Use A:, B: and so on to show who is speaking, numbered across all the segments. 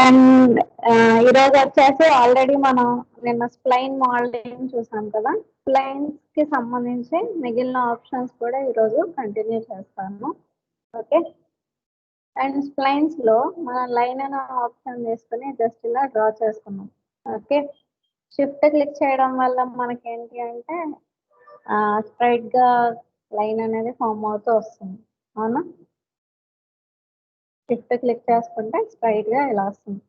A: And ఈరోజు వచ్చేసి already మనం నిన్న స్ప్లైన్ మోడలింగ్ చూసాం కదా. స్ప్లైన్స్ కి సంబంధించి మిగిలిన ఆప్షన్స్ కూడా ఈరోజు కంటిన్యూ చేస్తాను. ఓకే, అండ్ స్ప్లైన్స్ లో మనం లైన్ అనే ఆప్షన్ తీసుకుని జస్ట్ ఇలా డ్రా చేసుకున్నాం. ఓకే, షిఫ్ట్ క్లిక్ చేయడం వల్ల మనకి ఏంటి అంటే స్ట్రైట్ గా లైన్ అనేది ఫామ్ అవుతూ వస్తుంది. అవునా, షిఫ్ట్ క్లిక్ చేసుకుంటే స్ట్రైట్ గా ఇలా వస్తుంది.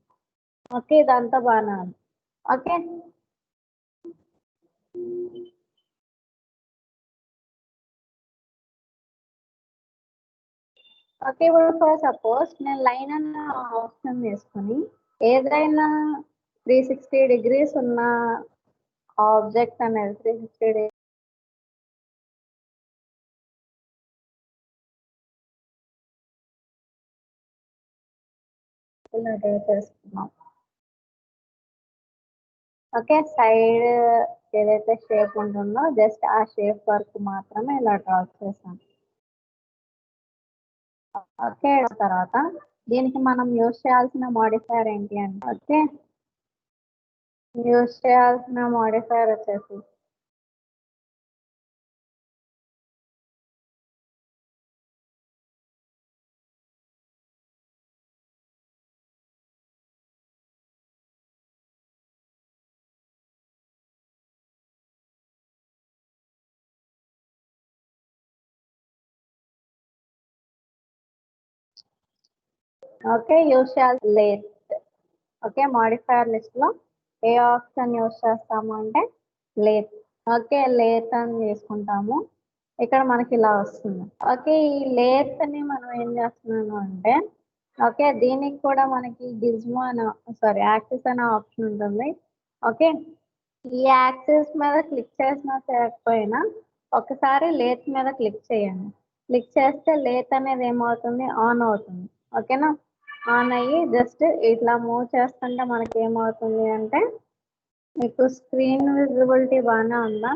A: ఓకే, ఇదంతా బాగానే ఉంది. ఓకే, ఓకే, ఇప్పుడు ఫర్ సపోజ్ నేను లైన్ అన్న ఆప్షన్ తీసుకుని ఏదైనా 360 degrees ఉన్న ఆబ్జెక్ట్ అనేది 360 డిగ్రీ ఇలా డ్రా చేసుకున్నాం. ఓకే, సైడ్ ఏదైతే షేప్ ఉంటుందో జస్ట్ ఆ షేప్ వరకు మాత్రమే ఇలా డ్రా చేసాను. ఓకే, తర్వాత దీనికి మనం యూజ్ చేయాల్సిన మోడిఫైయర్ ఏంటి అంటే ఓకే, యూజ్ చేయాల్సిన మోడిఫైయర్ వచ్చేసి ఓకే, యూజ్ చేయాల్సి లేత్. ఓకే, మోడిఫైయర్ లిస్ట్ లో ఏ ఆప్షన్ యూజ్ చేస్తాము అంటే లేత్. ఓకే, లేత్ అని తీసుకుంటాము. ఇక్కడ మనకి ఇలా వస్తుంది. ఓకే, ఈ లేత్ ని మనం ఏం చేస్తున్నాము అంటే ఓకే, దీనికి కూడా మనకి గిజ్మో అనే యాక్సిస్ అనే ఆప్షన్ ఉంటుంది. ఓకే, ఈ యాక్సిస్ మీద క్లిక్ చేసినా చేయకపోయినా ఒకసారి లేత్ మీద క్లిక్ చేయండి. క్లిక్ చేస్తే లేత్ అనేది ఏమవుతుంది, ఆన్ అవుతుంది. ఓకేనా, ఆన్ అయ్యి జస్ట్ ఇట్లా మూవ్ చేస్తుంటే మనకి ఏమవుతుంది అంటే మీకు స్క్రీన్ విజిబిలిటీ బాగానే ఉందా?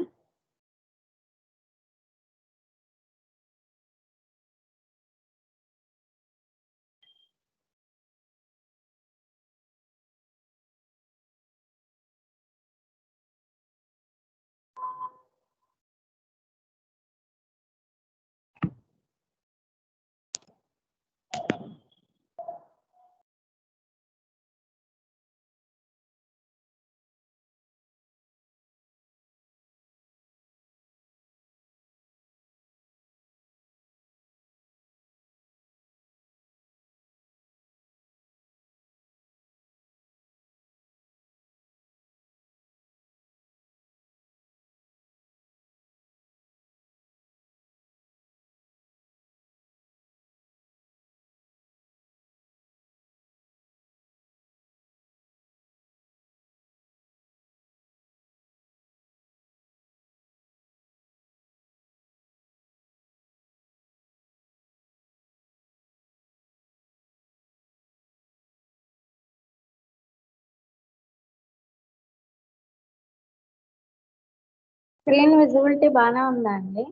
A: స్క్రీన్ విజిబిలిటీ బాగానే ఉందా అండి?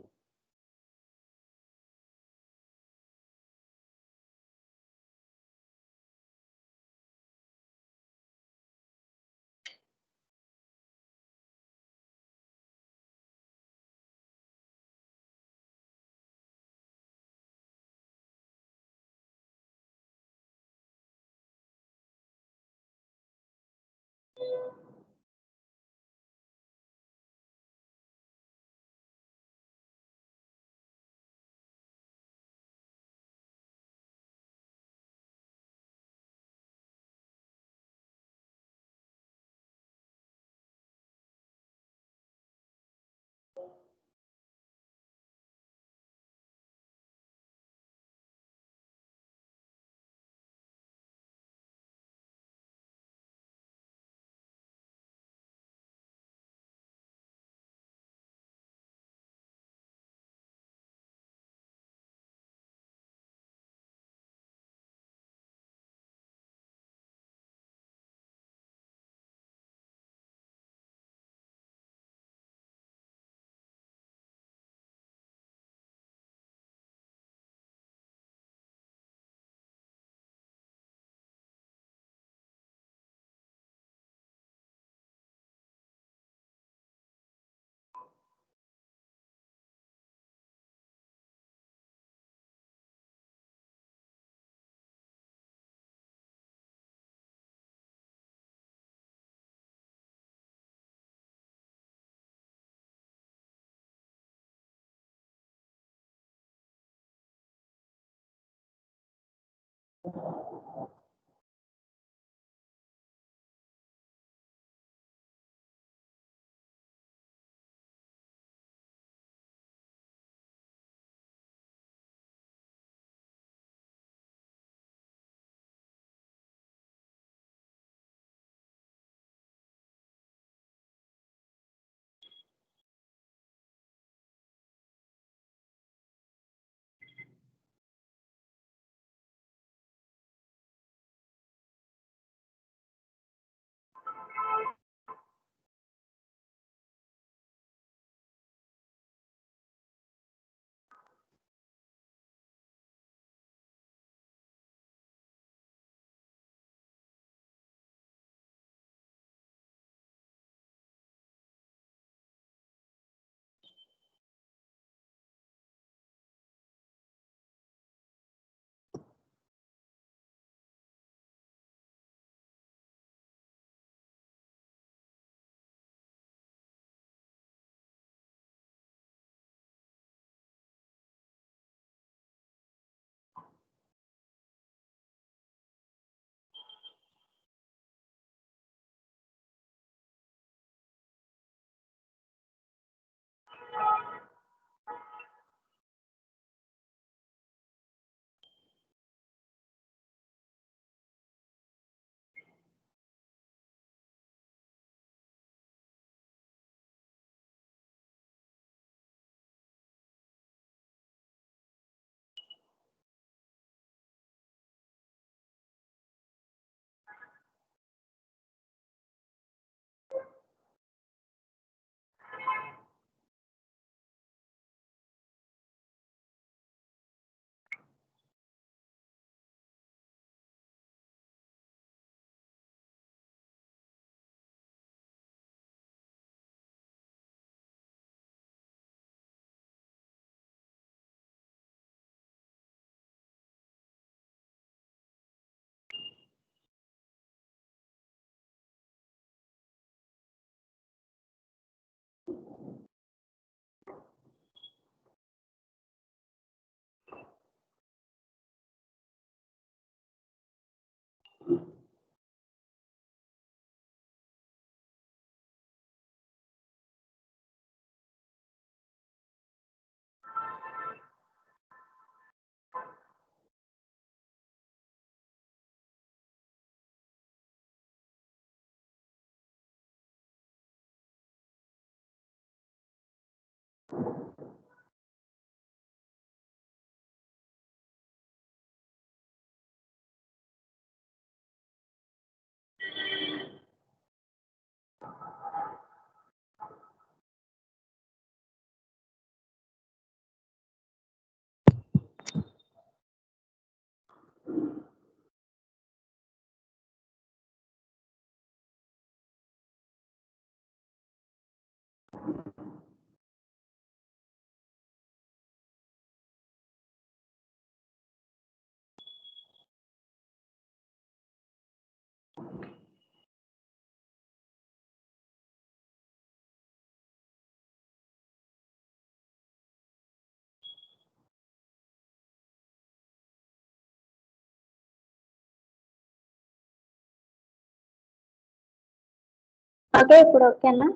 A: ఓకే, ఇప్పుడు ఓకేనా?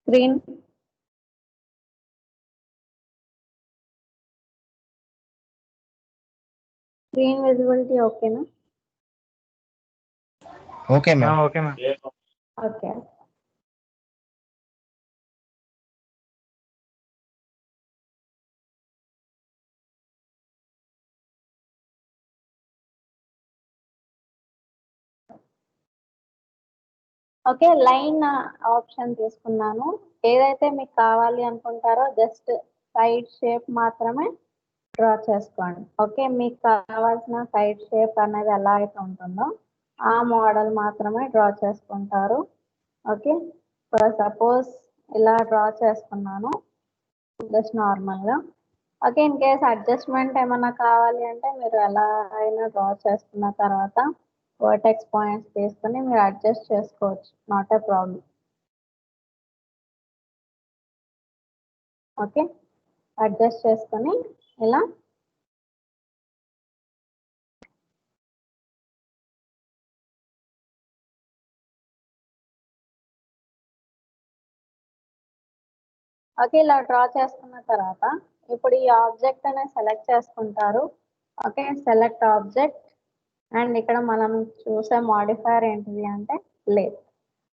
A: స్క్రీన్ విజిబిలిటీ ఓకేనా?
B: Okay ma'am.
C: Okay ma'am.
A: Okay. Okay, line option తీసుకున్నాను. ఏదైతే మీకు కావాలి అనుకుంటారో జస్ట్ సైడ్ షేప్ మాత్రమే డ్రా చేసుకోండి. ఓకే, మీకు కావాల్సిన సైడ్ షేప్ అనేది ఎలా అయితే ఉంటుందో ఆ మోడల్ మాత్రమే డ్రా చేసుకుంటారు. ఓకే, సపోజ్ ఇలా డ్రా చేసుకున్నాను జస్ట్ నార్మల్గా. ఓకే, ఇన్ కేస్ అడ్జస్ట్మెంట్ ఏమన్నా కావాలి అంటే మీరు ఎలా అయినా డ్రా చేసుకున్న తర్వాత వర్టెక్స్ పాయింట్స్ తీసుకొని మీరు అడ్జస్ట్ చేసుకోవచ్చు, not a problem. Okay, adjust చేసుకొని ఇలా ఓకే, ఇలా డ్రా చేసుకున్న తర్వాత ఇప్పుడు ఈ ఆబ్జెక్ట్ అనేది సెలెక్ట్ చేసుకుంటారు. Okay, select object. అండ్ ఇక్కడ మనం చూసే మాడిఫైర్ ఏంటిది అంటే లేత్.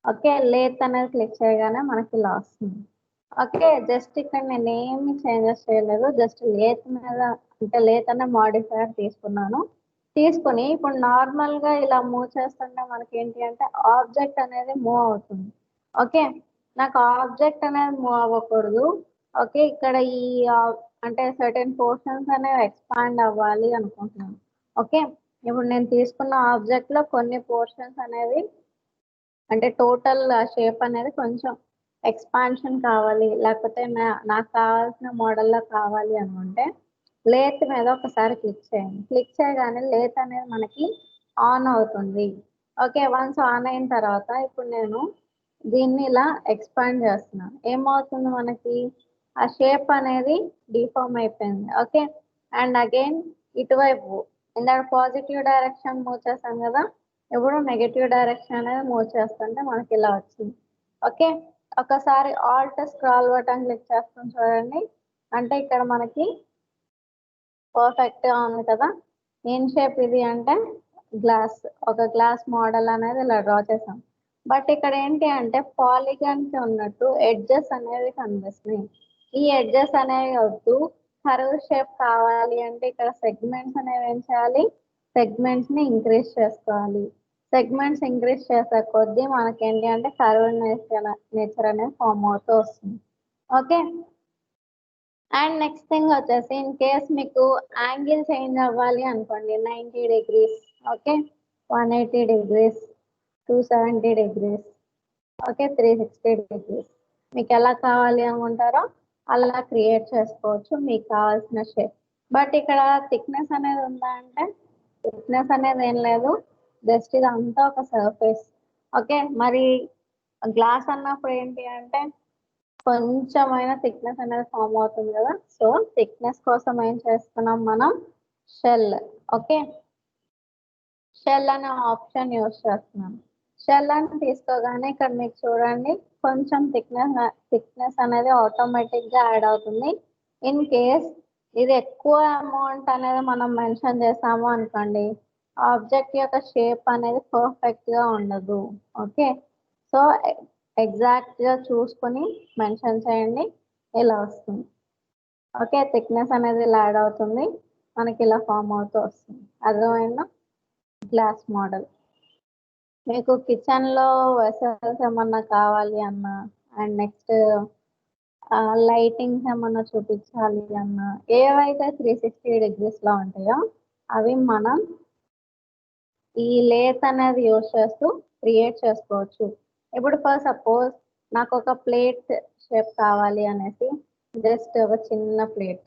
A: ఓకే, లేత్ అనేది క్లిక్ చేయగానే మనకి ఇలా వస్తుంది. ఓకే, జస్ట్ ఇక్కడ నేను ఏమి చేంజెస్ చేయలేదు, జస్ట్ లేత్ మీద అంటే లేత్ అనే మాడిఫైర్ తీసుకున్నాను. తీసుకుని ఇప్పుడు నార్మల్ గా ఇలా మూవ్ చేస్తుంటే మనకి ఏంటి అంటే ఆబ్జెక్ట్ అనేది మూవ్ అవుతుంది. ఓకే, నాకు ఆబ్జెక్ట్ అనేది మూవ్ అవ్వకూడదు. ఓకే, ఇక్కడ ఈ అంటే సర్టెన్ పోర్షన్స్ అనేవి ఎక్స్పాండ్ అవ్వాలి అనుకుంటున్నాను. ఓకే, ఇప్పుడు నేను తీసుకున్న ఆబ్జెక్ట్ లో కొన్ని పోర్షన్స్ అనేవి అంటే టోటల్ షేప్ అనేది కొంచెం ఎక్స్పాన్షన్ కావాలి, లేకపోతే నాకు కావాల్సిన మోడల్లో కావాలి అనుకుంటే లేత్ మీద ఒకసారి క్లిక్ చేయండి. క్లిక్ చేయగానే లేత్ అనేది మనకి ఆన్ అవుతుంది. ఓకే, వన్స్ ఆన్ అయిన తర్వాత ఇప్పుడు నేను దీన్ని ఇలా ఎక్స్పాండ్ చేస్తున్నాను. ఏమవుతుంది మనకి ఆ షేప్ అనేది డిఫార్మ్ అయిపోయింది. ఓకే, అండ్ అగైన్ ఇటువైపు ఇందాక పాజిటివ్ డైరెక్షన్ మూవ్ చేశాను కదా, ఇప్పుడు నెగటివ్ డైరెక్షన్ అనేది మూవ్ చేస్తుంటే మనకి ఇలా వచ్చింది. ఓకే, ఒకసారి ఆల్ట్ స్క్రాల్ బటన్ క్లిక్ చేస్తాం చూడండి, అంటే ఇక్కడ మనకి పర్ఫెక్ట్ గా ఉంది కదా. ఏం షేప్ ఇది అంటే గ్లాస్, ఒక గ్లాస్ మోడల్ అనేది ఇలా డ్రా చేసాం. బట్ ఇక్కడ ఏంటి అంటే పాలిగన్స్ ఉన్నట్టు ఎడ్జెస్ అనేవి కనిపిస్తున్నాయి. ఈ ఎడ్జెస్ అనేవి వద్దు, కర్వ్ షేప్ కావాలి అంటే ఇక్కడ సెగ్మెంట్స్ అనేవి ఏం చేయాలి, సెగ్మెంట్స్ ని ఇంక్రీజ్ చేసుకోవాలి. సెగ్మెంట్స్ ఇంక్రీజ్ చేసే కొద్దీ మనకేంటి అంటే కర్వ్ నేచర్ అనేది ఫామ్ అవుతూ వస్తుంది. ఓకే, అండ్ నెక్స్ట్ థింగ్ వచ్చేసి ఇన్ కేస్ మీకు యాంగిల్ చేంజ్ అవ్వాలి అనుకోండి, 90 degrees, okay, 180 degrees, 270 degrees, okay, 360 degrees, మీకు ఎలా కావాలి అనుకుంటారో అలా క్రియేట్ చేసుకోవచ్చు మీకు కావాల్సిన షేప్. బట్ ఇక్కడ థిక్నెస్ అనేది ఉందా అంటే థిక్నెస్ అనేది ఏం లేదు, జస్ట్ ఇది అంతా ఒక సర్ఫేస్. ఓకే, మరి గ్లాస్ అన్నప్పుడు ఏంటి అంటే కొంచెమైనా థిక్నెస్ అనేది ఫామ్ అవుతుంది కదా, సో థిక్నెస్ కోసం ఏం చేస్తున్నాం మనం షెల్. ఓకే, షెల్ అనే ఆప్షన్ యూజ్ చేస్తున్నాం. షెల్ అని తీసుకోగానే ఇక్కడ మీకు చూడండి కొంచెం థిక్నెస్ అనేది ఆటోమేటిక్ గా యాడ్ అవుతుంది. ఇన్ కేస్ ఇది ఎక్కువ అమౌంట్ అనేది మనం మెన్షన్ చేసాము అనుకోండి, ఆబ్జెక్ట్ యొక్క షేప్ అనేది పర్ఫెక్ట్ గా ఉండదు. ఓకే, సో ఎగ్జాక్ట్ గా చూసుకొని మెన్షన్ చేయండి, ఇలా వస్తుంది. ఓకే, థిక్నెస్ అనేది ఇలా యాడ్ అవుతుంది, మనకి ఇలా ఫామ్ అవుతూ వస్తుంది. అర్థమైందా? Glass model. మీకు కిచెన్ లో వెసల్స్ ఏమన్నా కావాలి అన్నా, అండ్ నెక్స్ట్ లైటింగ్స్ ఏమన్నా చూపించాలి అన్నా, ఏవైతే 360 degrees లో ఉంటాయో అవి మనం ఈ లేత్ అనేది యూజ్ చేస్తూ క్రియేట్ చేసుకోవచ్చు. ఇప్పుడు ఫర్ సపోజ్ నాకు ఒక ప్లేట్ షేప్ కావాలి అనేసి జస్ట్ ఒక చిన్న ప్లేట్,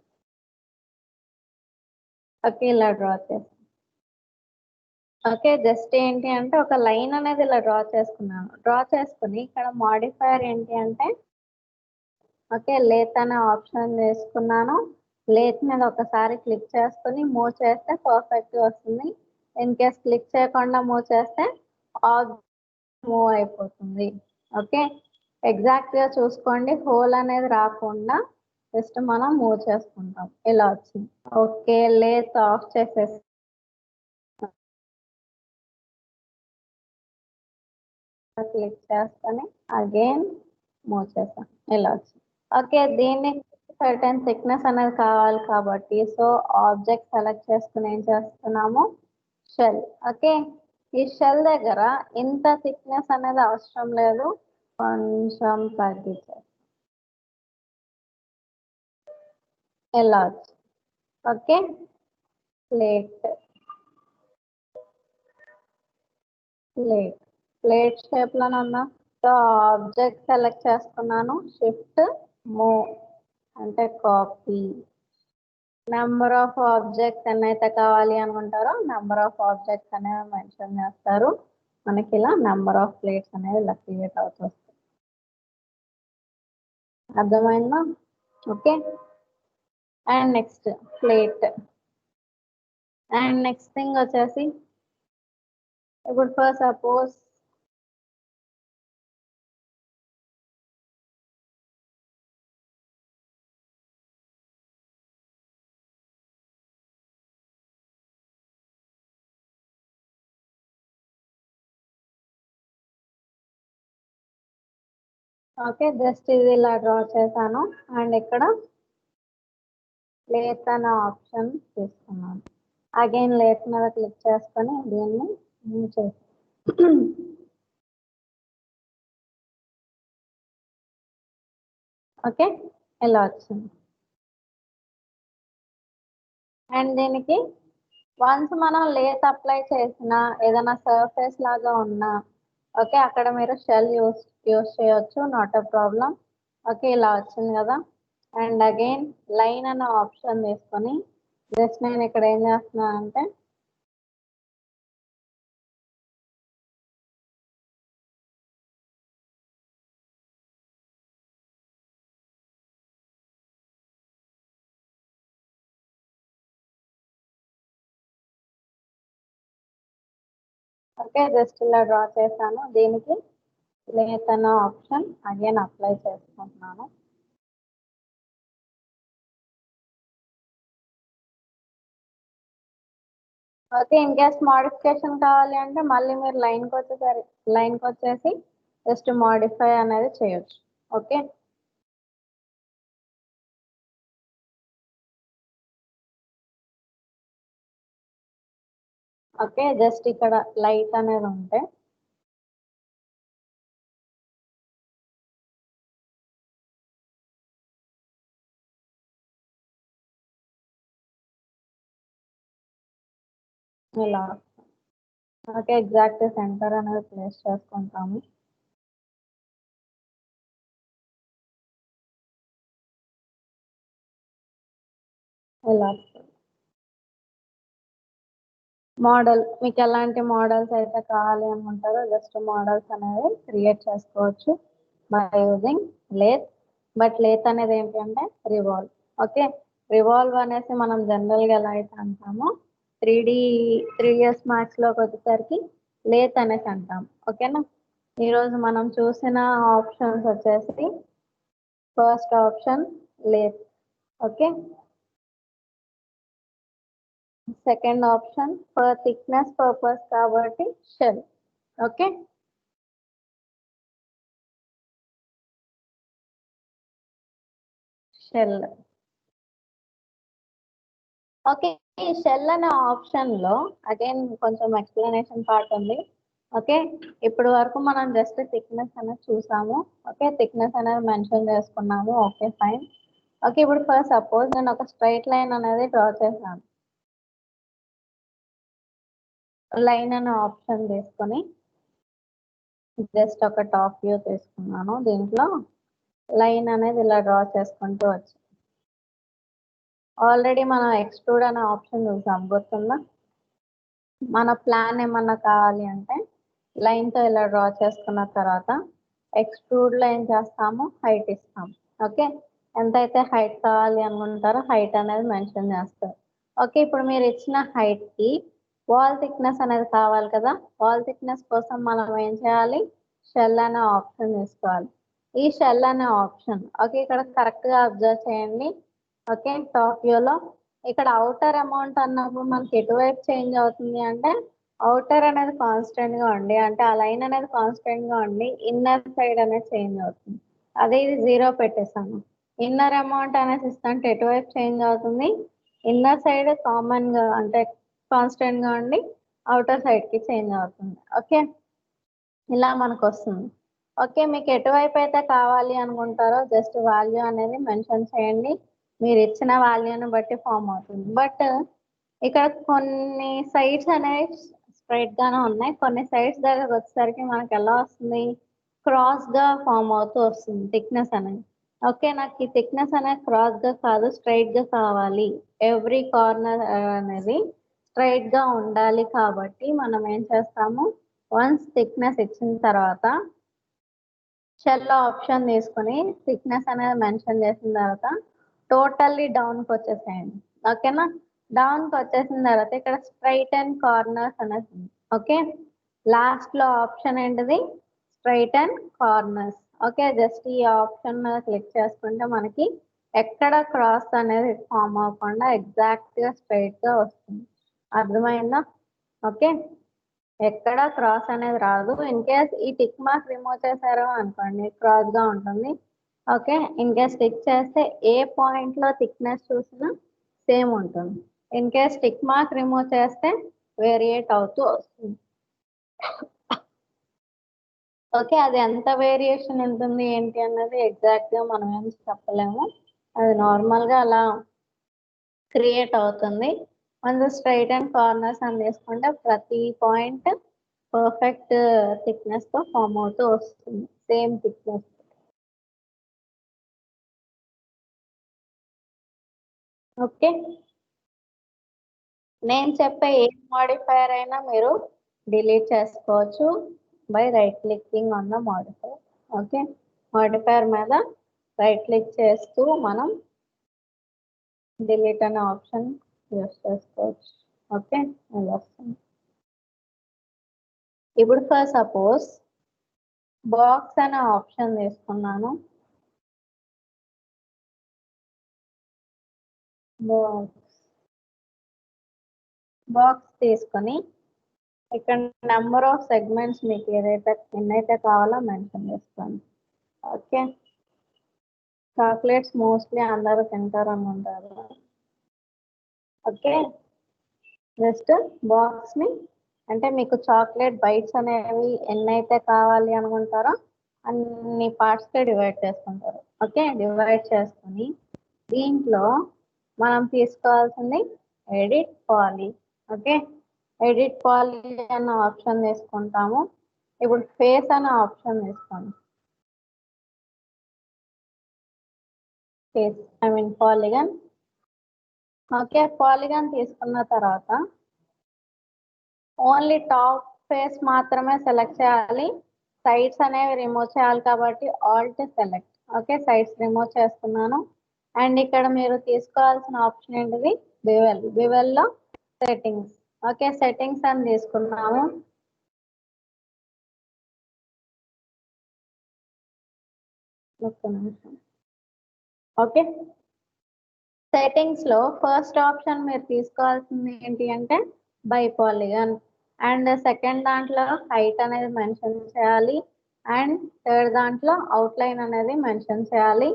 A: ఓకే, ఇలా డ్రా చేస్తాను. ఓకే, జస్ట్ ఏంటి అంటే ఒక లైన్ అనేది ఇలా డ్రా చేసుకున్నాను. డ్రా చేసుకుని ఇక్కడ మాడిఫైర్ ఏంటి అంటే ఓకే, లేత్ అనే ఆప్షన్ చేసుకున్నాను. లేత్ మీద ఒకసారి క్లిక్ చేసుకుని మూవ్ చేస్తే పర్ఫెక్ట్ వస్తుంది. ఇన్ కేస్ క్లిక్ చేయకుండా మూవ్ చేస్తే మూవ్ అయిపోతుంది. ఓకే, ఎగ్జాక్ట్ గా చూసుకోండి, హోల్ అనేది రాకుండా జస్ట్ మనం మూవ్ చేసుకుంటాం, ఇలా వచ్చింది. ఓకే, లేత్ ఆఫ్ చేసేసి క్లిక్ చేసుకొని అగైన్ మూవ్ చేస్తాం, ఇలా వచ్చింది. ఓకే, దీన్ని సర్టెన్ థిక్నెస్ అనేది కావాలి కాబట్టి సో ఆబ్జెక్ట్ సెలెక్ట్ చేసుకుని ఏం చేస్తున్నాము షెల్. ఓకే, ఈ షెల్ దగ్గర ఇంత థిక్నెస్ అనేది అవసరం లేదు, కొంచెం తగ్గించాలి, ఇలా వచ్చింది. Okay, plate plate plate shape లోనే ఉన్నా. సో ఆబ్జెక్ట్ సెలెక్ట్ చేసుకున్నాను, షిఫ్ట్ మూవ్ అంటే కాపీ. నెంబర్ ఆఫ్ ఆబ్జెక్ట్స్ ఎన్నైతే కావాలి అనుకుంటారో నెంబర్ ఆఫ్ ఆబ్జెక్ట్స్ అనేవి మెన్షన్ చేస్తారు. మనకి ఇలా నెంబర్ ఆఫ్ ప్లేట్స్ అనేవి ఇలా క్రియేట్ అవుతూ వస్తాయి. అర్థమైందా? Okay, and next plate. And next thing వచ్చేసి ఇప్పుడు ఫర్ సపోజ్ ఓకే, జస్ట్ ఇది ఇలా డ్రా చేశాను అండ్ ఇక్కడ లేత్ అనే ఆప్షన్ తీసుకున్నాను. అగైన్ లేత్ మీద క్లిక్ చేసుకొని దీన్ని మూవ్ చేసి ఓకే, ఇలా వచ్చింది. అండ్ దీనికి వన్స్ మనం లేత్ అప్లై చేసిన ఏదైనా సర్ఫేస్ లాగా ఉన్నా ఓకే అక్కడ మీరు షెల్ యూస్ చేయొచ్చు, నాట్ అ ప్రాబ్లం. ఓకే, ఇలా వచ్చింది కదా. అండ్ అగైన్ లైన్ అనే ఆప్షన్ తీసుకొని జస్ట్ నేను ఇక్కడ ఏం చేస్తున్నాను అంటే ఓకే జస్ట్ ఇలా డ్రా చేశాను. దీనికి లేత్ అన్న ఆప్షన్ అగైన్ అప్లై చేసుకుంటున్నాను. ఓకే, ఇన్ కేస్ మోడిఫికేషన్ కావాలి అంటే మళ్ళీ మీరు లైన్కి వచ్చేసి జస్ట్ మోడిఫై అనేది చేయొచ్చు. ఓకే, ఓకే జస్ట్ ఇక్కడ లైట్ అనేది ఉంటే ఇలా ఓకే ఎగ్జాక్ట్ సెంటర్ అనేది ప్లేస్ చేసుకుంటాము. ఇలా మోడల్ మీకు ఎలాంటి మోడల్స్ అయితే కావాలి అనుకుంటారో జస్ట్ మోడల్స్ అనేవి క్రియేట్ చేసుకోవచ్చు by using lathe. But lathe అనేది ఏంటంటే రివాల్వ్. ఓకే, రివాల్వ్ అనేసి మనం జనరల్గా ఎలా అయితే అంటామో 3 ఇయర్స్ మ్యాథ్స్లోకి వచ్చేసరికి లేత్ అనేసి అంటాం. ఓకేనా, ఈరోజు మనం చూసిన ఆప్షన్స్ వచ్చేసి first option lathe. Okay, second option for thickness purpose కాబట్టి షెల్. Okay, shell. ఓకే, ఈ షెల్ అనే ఆప్షన్ లో అగైన్ కొంచెం ఎక్స్ప్లెనేషన్ పార్ట్ ఉంది. ఓకే, ఇప్పుడు వరకు మనం జస్ట్ థిక్నెస్ అనేది చూసాము. ఓకే, థిక్నెస్ అనేది మెన్షన్ చేసుకున్నాము. Okay fine. ఓకే, ఇప్పుడు ఫస్ట్ సపోజ్ నేను ఒక స్ట్రైట్ లైన్ అనేది డ్రా చేశాను. లైన్ అనే ఆప్షన్ తీసుకొని జస్ట్ ఒక టాప్ వ్యూ తీసుకున్నాను. దీంట్లో లైన్ అనేది ఇలా డ్రా చేసుకుంటూ వచ్చి ఆల్రెడీ మనం ఎక్స్ట్రూడ్ అనే ఆప్షన్ చూసాం, గుర్తుందా? మన ప్లాన్ ఏమన్నా కావాలి అంటే లైన్తో ఇలా డ్రా చేసుకున్న తర్వాత ఎక్స్ట్రూడ్లో ఏం చేస్తాము, హైట్ ఇస్తాము. ఓకే, ఎంతైతే హైట్ కావాలి అనుకుంటారో హైట్ అనేది మెన్షన్ చేస్తారు. ఓకే, ఇప్పుడు మీరు ఇచ్చిన హైట్కి వాల్ థిక్నెస్ అనేది కావాలి కదా. వాల్ థిక్నెస్ కోసం మనం ఏం చేయాలి, షెల్ అనే ఆప్షన్ తీసుకోవాలి. ఈ షెల్ అనే ఆప్షన్ ఓకే ఇక్కడ కరెక్ట్గా అబ్జర్వ్ చేయండి. ఓకే, టాప్ వ్యూలో ఇక్కడ అవుటర్ అమౌంట్ అన్నప్పుడు మనకి ఎటువైపు చేంజ్ అవుతుంది అంటే అవుటర్ అనేది కాన్స్టెంట్ గా ఉండి అంటే ఆ లైన్ అనేది కాన్స్టెంట్ గా ఉండి ఇన్నర్ సైడ్ అనేది చేంజ్ అవుతుంది. అదే ఇది 0 పెట్టేసాము. ఇన్నర్ అమౌంట్ అనేది ఇస్తుంటే ఎటువైపు చేంజ్ అవుతుంది, ఇన్నర్ సైడ్ కామన్ గా అంటే కాన్స్టెంట్ గా ఉండి అవుటర్ సైడ్ కి చేంజ్ అవుతుంది. ఓకే, ఇలా మనకు వస్తుంది. ఓకే, మీకు ఎటువైపు అయితే కావాలి అనుకుంటారో జస్ట్ వాల్యూ అనేది మెన్షన్ చేయండి. మీరు ఇచ్చిన వాల్యూని బట్టి ఫామ్ అవుతుంది. బట్ ఇక్కడ కొన్ని సైడ్స్ అనేవి స్ట్రైట్ గానే ఉన్నాయి, కొన్ని సైడ్స్ దగ్గర వచ్చేసరికి మనకి ఎలా వస్తుంది, క్రాస్ గా ఫామ్ అవుతూ వస్తుంది థిక్నెస్ అనేది. ఓకే, నాకు ఈ థిక్నెస్ అనేది క్రాస్ గా కాదు స్ట్రైట్ గా కావాలి, ఎవ్రీ కార్నర్ అనేది స్ట్రైట్ గా ఉండాలి. కాబట్టి మనం ఏం చేస్తాము, వన్స్ థిక్నెస్ ఇచ్చిన తర్వాత షెల్ ఆప్షన్ తీసుకొని థిక్నెస్ అనేది మెన్షన్ చేసిన తర్వాత టోటల్లీ డౌన్కి వచ్చేసేయండి. ఓకేనా, డౌన్కి వచ్చేసిన తర్వాత ఇక్కడ స్ట్రైట్ అండ్ కార్నర్స్ అనేది ఉంది. ఓకే, లాస్ట్లో ఆప్షన్ ఏంటిది, straight and corners. Okay, just ఈ ఆప్షన్ మీద క్లిక్ చేసుకుంటే మనకి ఎక్కడ క్రాస్ అనేది ఫామ్ అవ్వకుండా ఎగ్జాక్ట్గా స్ట్రైట్గా వస్తుంది. అర్థమైందా? ఓకే, ఎక్కడ క్రాస్ అనేది రాదు. ఇన్ కేస్ ఈ టిక్ మార్క్ రిమూవ్ చేశారు అనుకోండి క్రాస్ గా ఉంటుంది. ఓకే, ఇన్ కేస్ టిక్ చేస్తే ఏ పాయింట్ లో థిక్నెస్ చూసినా సేమ్ ఉంటుంది. In case tick mark remove చేస్తే వేరియేట్ అవుతూ వస్తుంది. ఓకే, అది ఎంత వేరియేషన్ ఉంటుంది ఏంటి అన్నది ఎగ్జాక్ట్ గా మనం ఏం చెప్పలేము. అది నార్మల్ గా అలా క్రియేట్ అవుతుంది. మనం స్ట్రైట్ అండ్ కార్నర్స్ అని తీసుకుంటే ప్రతి పాయింట్ పర్ఫెక్ట్ థిక్నెస్ తో ఫామ్ అవుతూ వస్తుంది, సేమ్ థిక్నెస్. ఓకే, నేను చెప్పే ఏ మాడిఫైయర్ అయినా మీరు డిలీట్ చేసుకోవచ్చు by right clicking on the modifier. Okay, modifier మీద రైట్ క్లిక్ చేస్తూ మనం డిలీట్ అనే ఆప్షన్ యూస్ చేసుకోవచ్చు. ఓకే, అది వస్తుంది. ఇప్పుడు ఫర్ సపోజ్ బాక్స్ అనే ఆప్షన్ తీసుకున్నాను. బాక్స్ తీసుకొని ఇక్కడ నెంబర్ ఆఫ్ సెగ్మెంట్స్ మీకు ఎన్నైతే కావాలో మెన్షన్ చేస్తాను. ఓకే, చాక్లెట్స్ మోస్ట్లీ అందరూ తింటారు అనుకుంటారు. ఓకే, జస్ట్ బాక్స్ ని అంటే మీకు చాక్లెట్ బైట్స్ అనేవి ఎన్నైతే కావాలి అనుకుంటారో అన్ని పార్ట్స్ గా డివైడ్ చేసుకుంటారు. ఓకే, డివైడ్ చేసుకుని దీంట్లో మనం తీసుకోవాల్సింది edit poly. Okay, edit poly అన్న ఆప్షన్ తీసుకుంటాము. ఇప్పుడు ఫేస్ అనే ఆప్షన్ తీసుకోండి. Face I mean polygon. Okay, polygon తీసుకున్న తర్వాత ఓన్లీ టాప్ ఫేస్ మాత్రమే సెలెక్ట్ చేయాలి. సైడ్స్ అనేవి రిమూవ్ చేయాలి కాబట్టి alt select. Okay, sides remove చేస్తున్నాను. అండ్ ఇక్కడ మీరు తీసుకోవాల్సిన ఆప్షన్ ఏంటిది, బివెల్లో సెట్టింగ్స్. ఓకే, సెట్టింగ్స్ అని తీసుకున్నాము. ఒక్క నిమిషం. ఓకే, సెట్టింగ్స్ లో ఫస్ట్ ఆప్షన్ మీరు తీసుకోవాల్సింది ఏంటి అంటే బై పాలిగన్. అండ్ సెకండ్ దాంట్లో హైట్ అనేది మెన్షన్ చేయాలి. అండ్ థర్డ్ దాంట్లో అవుట్ లైన్ అనేది మెన్షన్ చేయాలి.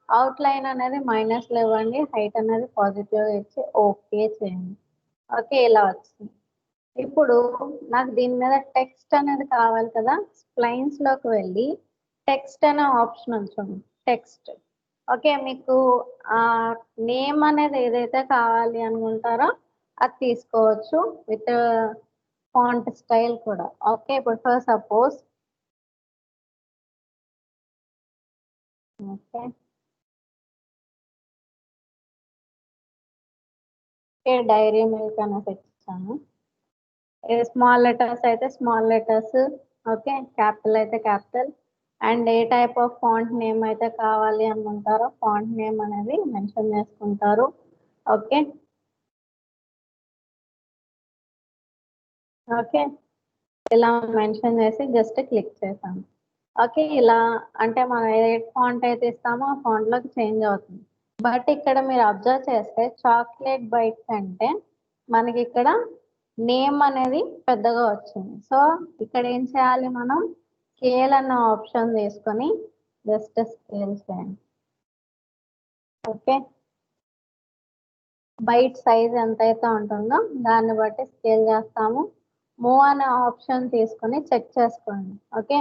A: అవుట్ లైన్ అనేది మైనస్ లో ఇవ్వండి, హైట్ అనేది పాజిటివ్ ఇచ్చి ఓకే చేయండి. ఓకే, ఇలా వచ్చింది. ఇప్పుడు నాకు దీని మీద టెక్స్ట్ అనేది కావాలి కదా, స్ప్లైన్స్ లోకి వెళ్ళి టెక్స్ట్ అనే ఆప్షన్ ఉంచండి. టెక్స్ట్. ఓకే, మీకు ఆ నేమ్ అనేది ఏదైతే కావాలి అనుకుంటారో అది తీసుకోవచ్చు విత్ ఫాంట్ స్టైల్ కూడా. ఓకే, ఇప్పుడు for suppose okay dairy milk అనేసి ఇచ్చాను. స్మాల్ లెటర్స్ అయితే స్మాల్ లెటర్స్. ఓకే, క్యాపిటల్ అయితే క్యాపిటల్. అండ్ ఏ టైప్ ఆఫ్ ఫాంట్ నేమ్ అయితే కావాలి అనుకుంటారో ఫాంట్ నేమ్ అనేది మెన్షన్ చేసుకుంటారు. ఓకే, ఓకే, ఇలా మెన్షన్ చేసి జస్ట్ క్లిక్ చేసాను. ఓకే, ఇలా అంటే మనం ఏ ఫాంట్ అయితే ఇస్తామో ఆ ఫాంట్ లోకి చేంజ్ అవుతుంది. బట్ ఇక్కడ మీరు అబ్జర్వ్ చేస్తే చాక్లెట్ బైట్స్ అంటే మనకి ఇక్కడ నేమ్ అనేది పెద్దగా వచ్చింది. సో ఇక్కడ ఏం చేయాలి, మనం స్కేల్ అన్న ఆప్షన్ తీసుకొని జస్ట్ స్కేల్ చేయండి. ఓకే, బైట్ సైజ్ ఎంతైతే ఉంటుందో దాన్ని బట్టి స్కేల్ చేస్తాము. మూవ్ అనే ఆప్షన్ తీసుకొని చెక్ చేసుకోండి. ఓకే,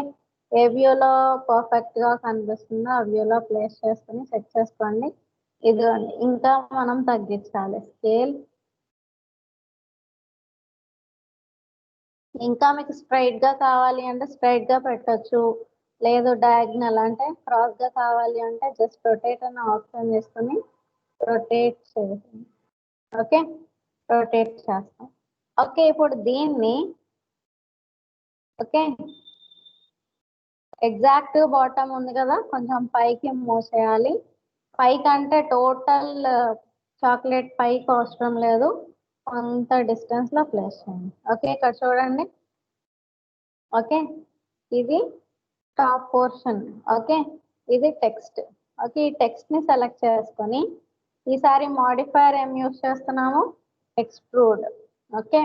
A: ఏ వ్యూలో పర్ఫెక్ట్ గా కనిపిస్తుందో ఆ వ్యూలో ప్లేస్ చేసుకొని చెక్ చేసుకోండి. ఇదిగోండి, ఇంకా మనం తగ్గించాలి స్కేల్. ఇంకా మీకు స్ట్రైట్ గా కావాలి అంటే స్ట్రైట్ గా పెట్టొచ్చు, లేదు డయాగ్నల్ అంటే క్రాస్ గా కావాలి అంటే జస్ట్ రొటేట్ అన్న ఆప్షన్ చేసుకొని రొటేట్ చేయండి. ఓకే, రొటేట్ చేస్తాం. ఓకే, ఇప్పుడు దీన్ని ఓకే ఎగ్జాక్ట్ బాటమ్ ఉంది కదా, కొంచెం పైకి మూవ్ చేయాలి. పైకి అంటే టోటల్ చాక్లెట్ పైకి అవసరం లేదు, కొంత డిస్టెన్స్ లో ప్లేస్ చేయండి. ఓకే, ఇక్కడ చూడండి. ఓకే, ఇది టాప్ పోర్షన్. ఓకే, ఇది టెక్స్ట్. ఓకే, ఈ టెక్స్ట్ ని సెలెక్ట్ చేసుకొని ఈసారి మాడిఫైయర్ ఏం యూస్ చేస్తున్నాము, ఎక్స్ట్రూడ్. ఓకే,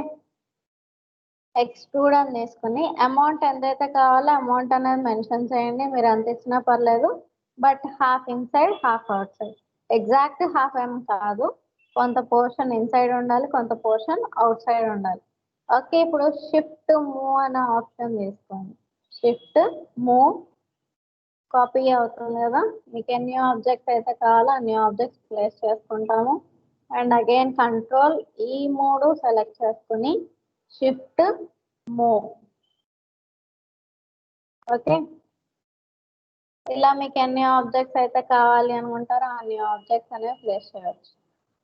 A: ఎక్స్ట్రూడ్ అని తీసుకుని అమౌంట్ ఎంతైతే కావాలో అమౌంట్ అనేది మెన్షన్ చేయండి. మీరు ఎంత ఇచ్చినా పర్లేదు, but half inside half out side. Exact half ఏం కాదు, కొంత పోర్షన్ ఇన్సైడ్ ఉండాలి, కొంత పోర్షన్ అవుట్ సైడ్ ఉండాలి. ఓకే, ఇప్పుడు షిఫ్ట్ మూవ్ అనే ఆప్షన్ తీసుకోండి. షిఫ్ట్ మూవ్ కాపీ అవుతుంది కదా, మీకు ఎన్ని ఆబ్జెక్ట్స్ అయితే కావాలో అన్ని ఆబ్జెక్ట్స్ ప్లేస్ చేసుకుంటాము. అండ్ అగైన్ కంట్రోల్ ఈ మూడు సెలెక్ట్ చేసుకుని షిఫ్ట్ మూవ్. ఓకే, ఇలా మీకు ఎన్ని ఆబ్జెక్ట్స్ అయితే కావాలి అనుకుంటారో అన్ని ఆబ్జెక్ట్స్ అనేవి ప్లేస్ చేయవచ్చు.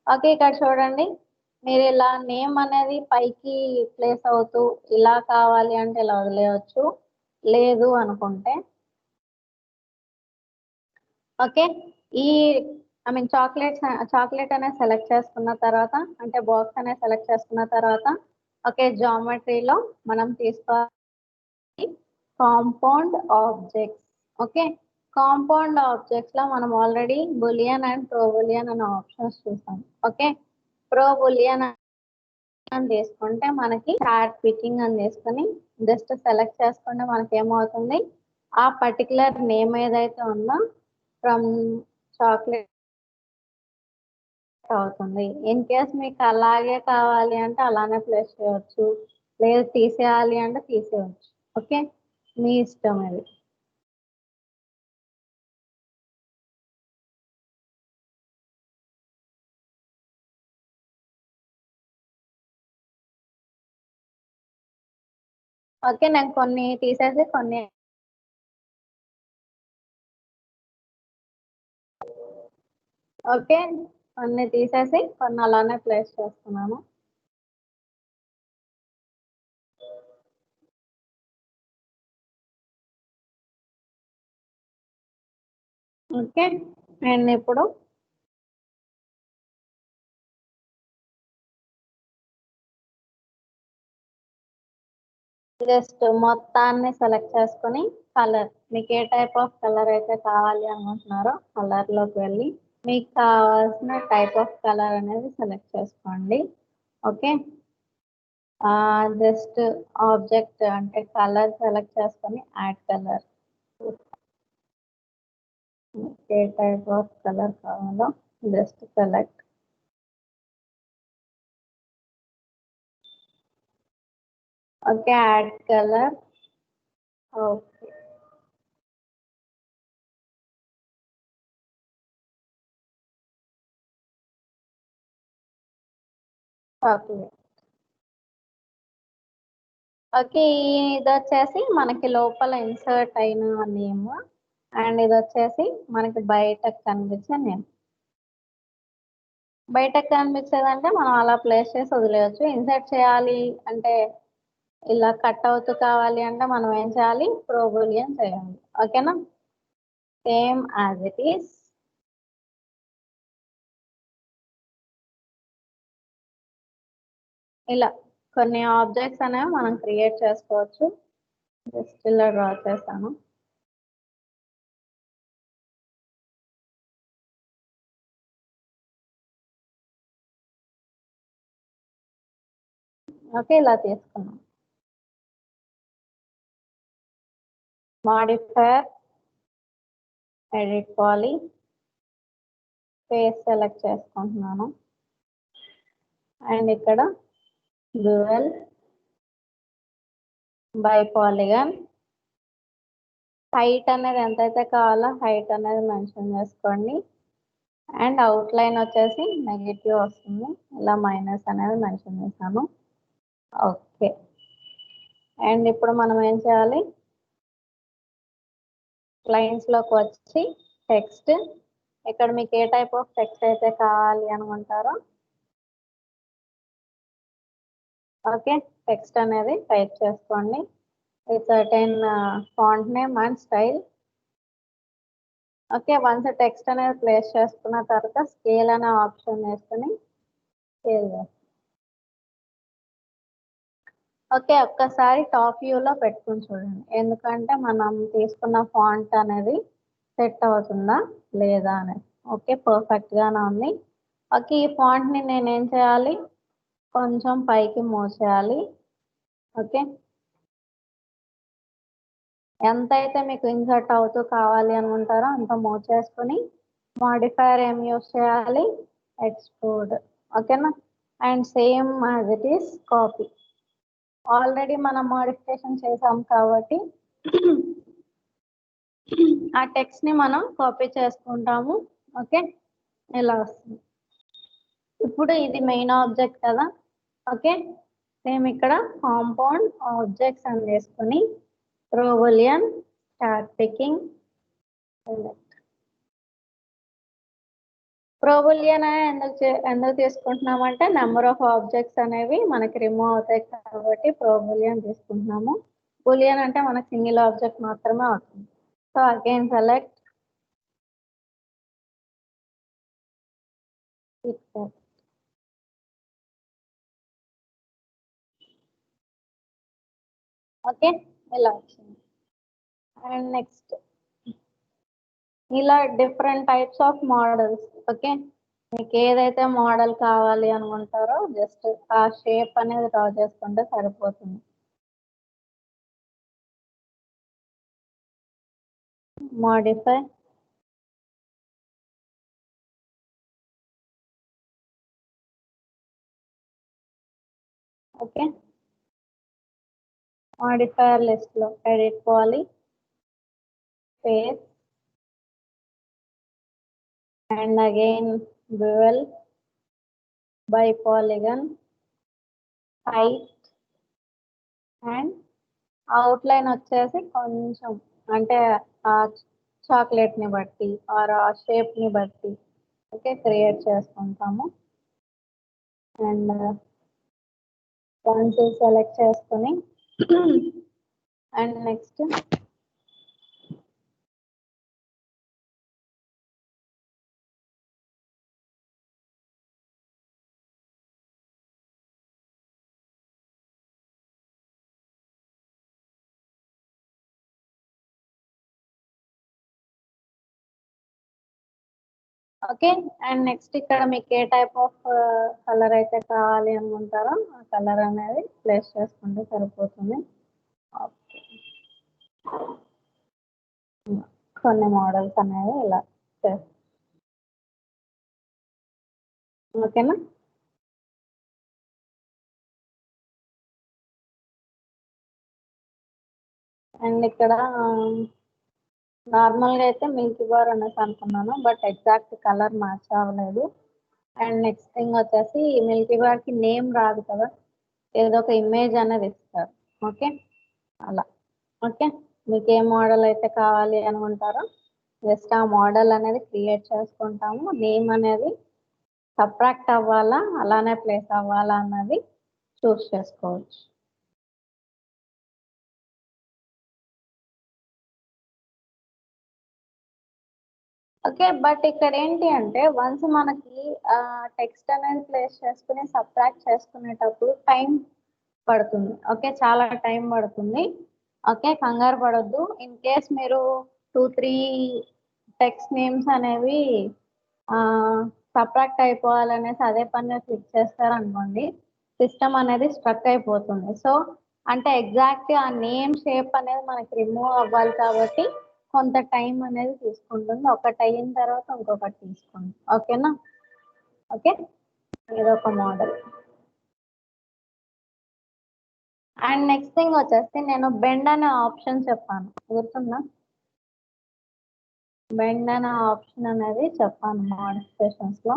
A: ఓకే, ఇక్కడ చూడండి, మీరు ఇలా నేమ్ అనేది పైకి ప్లేస్ అవుతూ ఇలా కావాలి అంటే ఇలా వదిలేయచ్చు, లేదు అనుకుంటే ఓకే. ఈ చాక్లెట్ అనేది సెలెక్ట్ చేసుకున్న తర్వాత, అంటే బాక్స్ అనేది సెలెక్ట్ చేసుకున్న తర్వాత, ఓకే, జామెట్రీలో మనం తీసుకోవాలి compound objects. Okay, compound objects లో మనం already Boolean and pro Boolean అనే ఆప్షన్స్ చూసాం. ఓకే, ప్రో బులియన్ అని తీసుకుంటే మనకి స్టార్ట్ పికింగ్ అని తీసుకొని జస్ట్ సెలెక్ట్ చేసుకుంటే మనకి ఏమవుతుంది, ఆ పర్టికులర్ నేమ్ ఏదైతే ఉందో ఫ్రమ్ చాక్లెట్ అవుతుంది. ఇన్ కేస్ మీకు అలాగే కావాలి అంటే అలానే ప్లేస్ చేయవచ్చు, లేదు తీసేయాలి అంటే తీసేయవచ్చు. ఓకే, మీ ఇష్టం అది. ఓకే, నేను కొన్ని తీసేసి కొన్ని ఓకే కొన్ని తీసేసి కొన్ని అలానే ప్లేస్ చేస్తున్నాను. ఓకే, నేను ఇప్పుడు జస్ట్ మొత్తాన్ని సెలెక్ట్ చేసుకొని కలర్, మీకు ఏ టైప్ ఆఫ్ కలర్ అయితే కావాలి అనుకుంటున్నారో కలర్లోకి వెళ్ళి మీకు కావాల్సిన టైప్ ఆఫ్ కలర్ అనేది సెలెక్ట్ చేసుకోండి. ఓకే, జస్ట్ ఆబ్జెక్ట్ అంటే కలర్ సెలెక్ట్ చేసుకొని యాడ్ కలర్, ఏ టైప్ ఆఫ్ కలర్ కావాలో just select. Okay, add colour. Okay, chocolate. Okay, ఇది వచ్చేసి మనకి లోపల ఇన్సర్ట్ అయిన నేమ్, అండ్ ఇది వచ్చేసి మనకి బయటకు కనిపించే నేమ్. బయటకు కనిపించేదంటే మనం అలా ప్లేస్ చేసి వదిలేయచ్చు. ఇన్సర్ట్ చేయాలి అంటే ఇలా కట్ అవుతూ కావాలి అంటే మనం ఏం చేయాలి, ప్రో బూలియన్ చేయాలి. ఓకేనా, సేమ్ యాజ్ ఇట్ ఈస్. ఇలా కొన్ని ఆబ్జెక్ట్స్ అనేవి మనం క్రియేట్ చేసుకోవచ్చు. జస్ట్ ఇలా డ్రా చేస్తాను. ఓకే, ఇలా తీసుకున్నాం. Modifier, edit poly, face select చేసుకుంటున్నాను. అండ్ ఇక్కడ డ్యూయల్ బై పాలిగన్, హైట్ అనేది ఎంతైతే కావాలో హైట్ అనేది మెన్షన్ చేసుకోండి. అండ్ అవుట్ లైన్ వచ్చేసి నెగిటివ్ వస్తుంది, ఇలా మైనస్ అనేది మెన్షన్ చేశాను. ఓకే, అండ్ ఇప్పుడు మనం ఏం చేయాలి, లైన్స్లోకి వచ్చి టెక్స్ట్, ఇక్కడ మీకు ఏ టైప్ ఆఫ్ టెక్స్ట్ అయితే కావాలి అనుకుంటారో ఓకే టెక్స్ట్ అనేది టైప్ చేసుకోండి with certain font name and style. Okay, once text అనేది ప్లేస్ చేసుకున్న తర్వాత స్కేల్ అనే ఆప్షన్ వేసుకొని స్కేల్ చేస్తాం. ఓకే, ఒక్కసారి టాప్ వ్యూలో పెట్టుకుని చూడండి, ఎందుకంటే మనం తీసుకున్న ఫాంట్ అనేది సెట్ అవుతుందా లేదా అనేది. ఓకే, పర్ఫెక్ట్గానే ఉంది. ఓకే, ఈ ఫాంట్ని నేను ఏం చేయాలి, కొంచెం పైకి మూవ్ చేయాలి. ఓకే, ఎంత అయితే మీకు ఇన్సర్ట్ అవుతూ కావాలి అనుకుంటారో అంత మూవ్ చేసుకుని మాడిఫైయర్ ఏం యూస్ చేయాలి, ఎక్స్ట్రూడ్. ఓకేనా, and same as it is copy. Already మనం మోడిఫికేషన్ చేసాం కాబట్టి ఆ టెక్స్ట్ ని మనం కాపీ చేసుకుంటాము. ఓకే, ఇలా వస్తుంది. ఇప్పుడు ఇది మెయిన్ ఆబ్జెక్ట్ కదా. ఓకే, సేమ్ ఇక్కడ కాంపౌండ్ ఆబ్జెక్ట్స్ అని వేసుకుని రో Boolean start picking. Pro Boolean ఎందుకు తీసుకుంటున్నామంటే నెంబర్ ఆఫ్ ఆబ్జెక్ట్స్ అనేవి మనకి రిమూవ్ అవుతాయి కాబట్టి ప్రో బూలియన్ తీసుకుంటున్నాము. బూలియన్ అంటే మనకి సింగిల్ ఆబ్జెక్ట్ మాత్రమే అవుతుంది. సో అగైన్ సెలెక్ట్ ఓకే, ఇలా వచ్చింది. అండ్ నెక్స్ట్ ఇలా different types of models. Okay, మీకు ఏదైతే మోడల్ కావాలి అనుకుంటారో జస్ట్ ఆ షేప్ అనేది డ్రా చేసుకుంటే సరిపోతుంది. మోడిఫై, ఓకే, మోడిఫైయర్ లిస్ట్ లో edit poly, space, and again dual, by polygon, height, and outline వచ్చేసి కొంచెం అంటే ఆ చాక్లెట్ ని బట్టి ఆర్ ఆ షేప్ ని బట్టి ఓకే క్రియేట్ చేసుకుంటాము. అండ్ పెన్సిల్ సెలెక్ట్ చేసుకుని and next okay, and next ఇక్కడ మీకు ఏ టైప్ ఆఫ్ కలర్ అయితే కావాలి అనుకుంటారో ఆ కలర్ అనేది ప్లేస్ చేసుకుంటే సరిపోతుంది. ఓకే, కొన్ని మోడల్స్ అనేవి ఇలా చేస్తాం. ఓకేనా, అండ్ ఇక్కడ నార్మల్గా అయితే మిల్కీ బార్ అనేసి అనుకున్నాను బట్ ఎగ్జాక్ట్ కలర్ మ్యాచ్ అవ్వలేదు. అండ్ నెక్స్ట్ థింగ్ వచ్చేసి మిల్కీ బార్కి నేమ్ రాదు కదా, ఏదో ఒక ఇమేజ్ అనేది ఇస్తారు. ఓకే, అలా. ఓకే, మీకు ఏ మోడల్ అయితే కావాలి అనుకుంటారో జస్ట్ ఆ మోడల్ అనేది క్రియేట్ చేసుకుంటాము. నేమ్ అనేది సబ్ట్రాక్ట్ అవ్వాలా అలానే ప్లేస్ అవ్వాలా అన్నది చూస్ చేసుకోవచ్చు. ఓకే, బట్ ఇక్కడ ఏంటి అంటే వన్స్ మనకి టెక్స్ట్ అనేది ప్లేస్ చేసుకుని సబ్ట్రాక్ట్ చేసుకునేటప్పుడు టైం పడుతుంది. ఓకే, చాలా టైం పడుతుంది. ఓకే, కంగారు పడొద్దు. ఇన్ కేస్ మీరు 2-3 టెక్స్ట్ నేమ్స్ అనేవి సబ్ట్రాక్ట్ అయిపోవాలనేసి అదే పనిగా క్లిక్ చేస్తారనుకోండి సిస్టమ్ అనేది స్ట్రక్ అయిపోతుంది. సో అంటే ఎగ్జాక్ట్ ఆ నేమ్ షేప్ అనేది మనకి రిమూవ్ అవ్వాలి కాబట్టి కొంత టైం అనేది తీసుకుంటుంది. ఒకటి అయిన తర్వాత ఇంకొకటి తీసుకోండి. ఓకేనా, ఓకే, ఇదొక మోడల్. అండ్ నెక్స్ట్ థింగ్ వచ్చేసి నేను బెండ్ అనే ఆప్షన్ చెప్పాను, గుర్తుందా? బెండ్ అనే ఆప్షన్ అనేది చెప్పాను మోడిఫికేషన్స్ లో.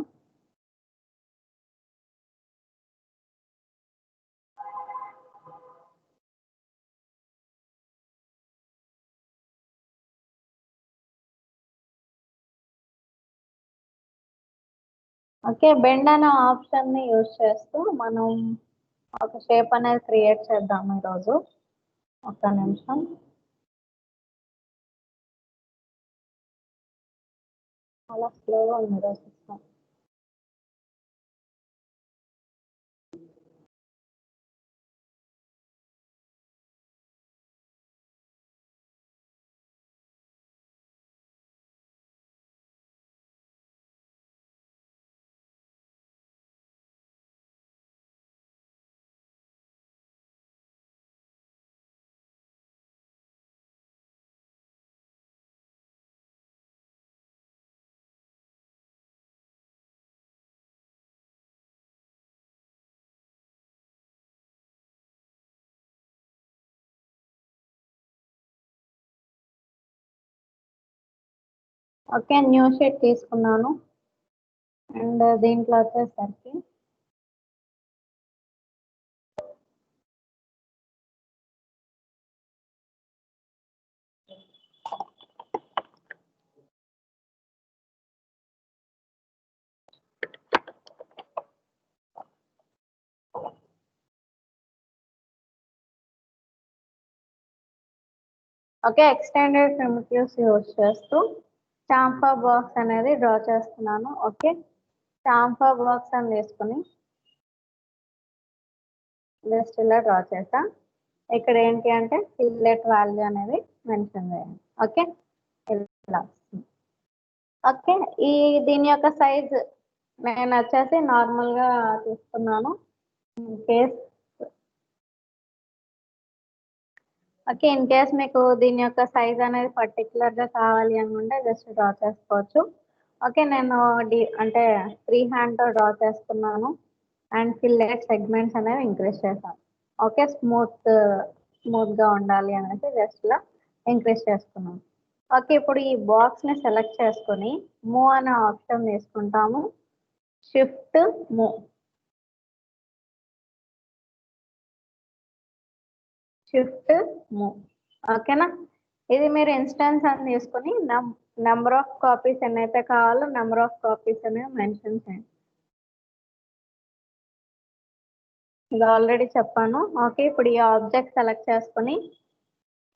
A: ఓకే, బెండ్ అనే ఆప్షన్ ని యూజ్ చేస్తూ మనం ఒక షేప్ అనేది క్రియేట్ చేద్దాం ఈరోజు. ఒక్క నిమిషం. చాలా స్లోగా ఉంది ఈరోజు సిస్టమ్. ఓకే, న్యూ షీట్ తీసుకున్నాను. అండ్ దీంట్లో వచ్చేసరికి ఓకే, ఎక్స్టెండెడ్ ప్రిమిటివ్స్ యూజ్ చేస్తూ చాంఫర్ బాక్స్ అనేది డ్రా చేస్తున్నాను. ఓకే, చాంఫర్ బాక్స్ అని తీసుకుని జస్ట్ ఇలా డ్రా చేసా. ఇక్కడ ఏంటి అంటే ఫిల్లెట్ వాల్యూ అనేది మెన్షన్ చేయండి. ఓకే, ఇలా వస్తుంది. ఓకే, దీని యొక్క సైజ్ నేను వచ్చేసి నార్మల్గా తీసుకున్నాను. కేస్ ఓకే, ఇన్ కేస్ మీకు దీని యొక్క సైజ్ అనేది పర్టికులర్గా కావాలి అనుకుంటే జస్ట్ డ్రా చేసుకోవచ్చు. ఓకే, నేను అంటే ఫ్రీ హ్యాండ్తో డ్రా చేసుకున్నాను. అండ్ ఫిల్లెట్ సెగ్మెంట్స్ అనేవి ఇంక్రీజ్ చేశాను. ఓకే, స్మూత్గా ఉండాలి అనేసి జస్ట్ ఇలా ఇంక్రీజ్ చేసుకున్నాను. ఓకే, ఇప్పుడు ఈ బాక్స్ని సెలెక్ట్ చేసుకొని మూవ్ అనే ఆప్షన్ తీసుకుంటాము. Shift move, shift move. ఓకేనా, ఇది మీరు ఇన్స్టెన్స్ అని తీసుకొని నెంబర్ ఆఫ్ కాపీస్ ఎన్నైతే కావాలో నెంబర్ ఆఫ్ కాపీస్ అనేవి మెన్షన్ చేయండి. ఇది ఆల్రెడీ చెప్పాను. ఓకే, ఇప్పుడు ఈ ఆబ్జెక్ట్ సెలెక్ట్ చేసుకొని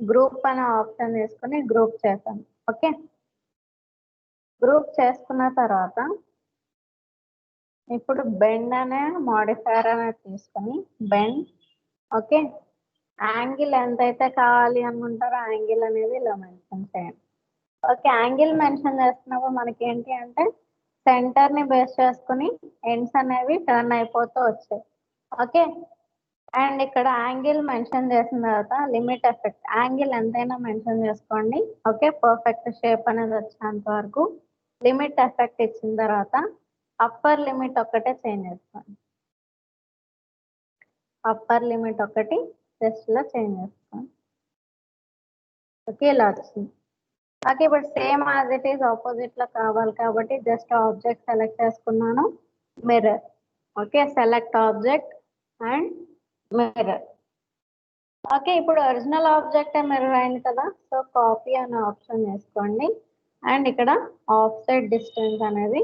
A: గ్రూప్ అనే ఆప్షన్ తీసుకొని గ్రూప్ చేశాను. ఓకే, గ్రూప్ చేసుకున్న తర్వాత ఇప్పుడు బెండ్ అనే మాడిఫైర్ అనేది తీసుకొని బెండ్. ఓకే, యాంగిల్ ఎంతైతే కావాలి అనుకుంటారో యాంగిల్ అనేది ఇలా మెన్షన్ చేయండి. ఓకే, యాంగిల్ మెన్షన్ చేస్తున్నప్పుడు మనకి ఏంటి అంటే సెంటర్ని బేస్ చేసుకుని ఎండ్స్ అనేవి టర్న్ అయిపోతూ వచ్చాయి. ఓకే, అండ్ ఇక్కడ యాంగిల్ మెన్షన్ చేసిన తర్వాత లిమిట్ ఎఫెక్ట్ యాంగిల్ ఎంతైనా మెన్షన్ చేసుకోండి. ఓకే, పర్ఫెక్ట్ షేప్ అనేది వచ్చేంత వరకు లిమిట్ ఎఫెక్ట్ ఇచ్చిన తర్వాత అప్పర్ లిమిట్ ఒక్కటే చేంజ్ చేసుకోండి. అప్పర్ లిమిట్ ఒకటి జస్ట్ ఇలా చేంజ్ చేసుకోండి. ఓకే, ఇలా వచ్చింది. ఓకే, ఇప్పుడు same as it is opposite లో కావాలి కాబట్టి జస్ట్ ఆబ్జెక్ట్ సెలెక్ట్ చేసుకున్నాను, mirror. Okay, select object and mirror. Okay, ఇప్పుడు ఒరిజినల్ ఆబ్జెక్ట్ మిర్రర్ అయింది కదా, సో కాపీ అనే ఆప్షన్ వేసుకోండి. అండ్ ఇక్కడ ఆఫ్ సైడ్ డిస్టెన్స్ అనేది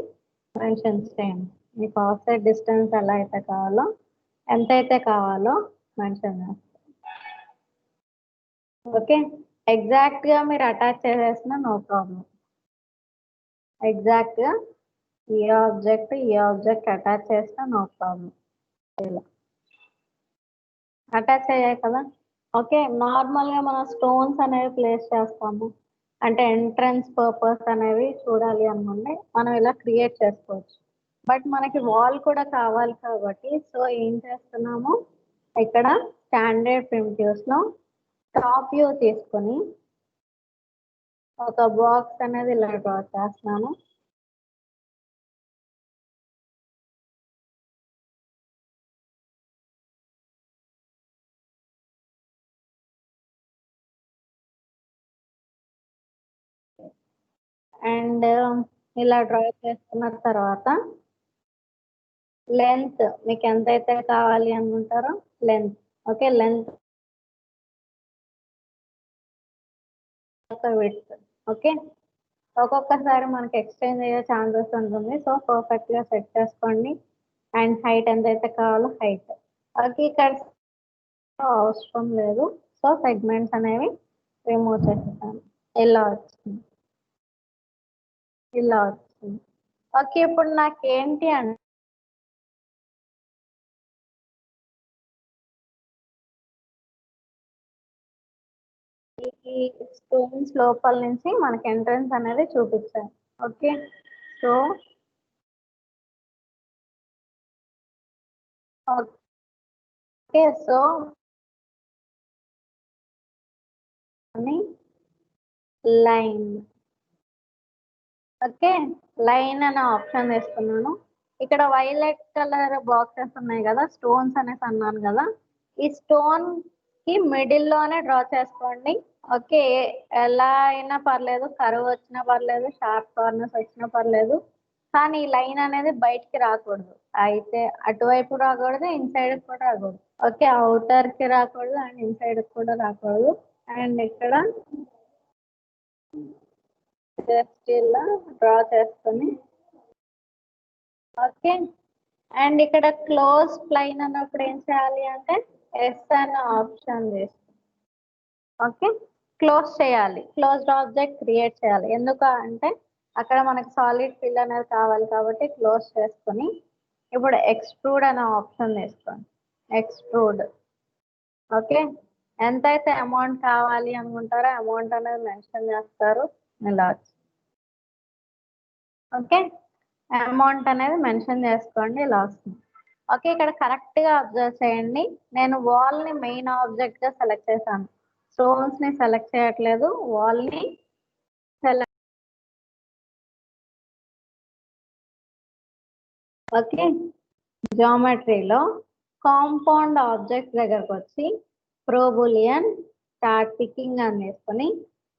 A: మెన్షన్ చేయండి. మీకు ఆఫ్ సైడ్ డిస్టెన్స్ ఎలా అయితే కావాలో ఎంతైతే కావాలో మెన్షన్ చేస్తాం. ఓకే, ఎగ్జాక్ట్గా మీరు అటాచ్ చేసేసిన నో ప్రాబ్లం. ఎగ్జాక్ట్గా ఈ ఆబ్జెక్ట్ అటాచ్ చేసినా నో ప్రాబ్లం. ఇలా అటాచ్ అయ్యాయి కదా. ఓకే, నార్మల్గా మనం స్టోన్స్ అనేవి ప్లేస్ చేస్తాము, అంటే ఎంట్రన్స్ పర్పస్ అనేవి చూడాలి అనుకుంటే మనం ఇలా క్రియేట్ చేసుకోవచ్చు. బట్ మనకి వాల్ కూడా కావాలి కాబట్టి సో ఏం చేస్తున్నాము, ఇక్కడ స్టాండర్డ్ ప్రిమిటివ్స్లో టాప్ వ్యూ తీసుకొని ఒక బాక్స్ అనేది ఇలా డ్రా చేస్తున్నాను. అండ్ ఇలా డ్రా చేసుకున్న తర్వాత లెంత్ మీకు ఎంతైతే కావాలి అనుకుంటారో length. Okay, length width. Okay, ఒక్కొక్కసారి మనకి ఎక్స్చేంజ్ అయ్యే ఛాన్సెస్ ఉంటుంది, సో పర్ఫెక్ట్గా సెట్ చేసుకోండి. అండ్ హైట్ ఎంతైతే కావాలో హైట్. ఓకే, ఇక్కడ అవసరం లేదు, సో సెగ్మెంట్స్ అనేవి రిమూవ్ చేసేసాను. ఇలా వచ్చింది, ఇలా వచ్చింది. ఓకే, ఇప్పుడు నాకు ఏంటి అంటే ఈ స్టోన్స్ లోపల నుంచి మనకి ఎంట్రన్స్ అనేది చూపించాలి. Okay, so okay, so line. Okay, line అనే ఆప్షన్ వేస్తున్నాను. ఇక్కడ వైలెట్ కలర్ బాక్సెస్ ఉన్నాయి కదా, స్టోన్స్ అనేసి అన్నాను కదా, ఈ స్టోన్ కి మిడిల్ లోనే డ్రా చేసుకోండి. ఓకే, ఎలా అయినా పర్లేదు, కరువు వచ్చినా పర్లేదు, షార్ప్ కార్నర్స్ వచ్చినా పర్లేదు, కానీ ఈ లైన్ అనేది బయటికి రాకూడదు. అయితే అటువైపు రాకూడదు, ఇన్సైడ్ కూడా రాకూడదు. ఓకే, అవుటర్ కి రాకూడదు అండ్ ఇన్సైడ్ కూడా రాకూడదు. అండ్ ఇక్కడ జస్ట్ ఇలా డ్రా చేసుకొని ఓకే. అండ్ ఇక్కడ క్లోజ్ ప్లైన్ అన్నప్పుడు ఏం చేయాలి అంటే ఎస్ అనే ఆప్షన్ చేస్తాం. ఓకే, క్లోజ్ చేయాలి, క్లోజ్డ్ ఆబ్జెక్ట్ క్రియేట్ చేయాలి. ఎందుకు అంటే అక్కడ మనకి సాలిడ్ ఫిల్ అనేది కావాలి కాబట్టి క్లోజ్ చేసుకొని ఇప్పుడు ఎక్స్ట్రూడ్ అనే ఆప్షన్ తీసుకోండి. ఎక్స్ట్రూడ్. ఓకే, ఎంతైతే అమౌంట్ కావాలి అనుకుంటారో అమౌంట్ అనేది మెన్షన్ చేస్తారు ఇలా. ఓకే, అమౌంట్ అనేది మెన్షన్ చేసుకోండి ఇలా వస్తుంది. ఓకే, ఇక్కడ కరెక్ట్ గా అబ్జర్వ్ చేయండి. నేను వాల్ ని మెయిన్ ఆబ్జెక్ట్ గా సెలెక్ట్ చేశాను, స్టోన్స్ ని సెలెక్ట్ చేయట్లేదు, వాల్ ని సెలెక్ట్. ఓకే, జామెట్రీలో కాంపౌండ్ ఆబ్జెక్ట్ దగ్గరకు వచ్చి ప్రోబులియన్ స్టార్ట్ పికింగ్ అని వేసుకొని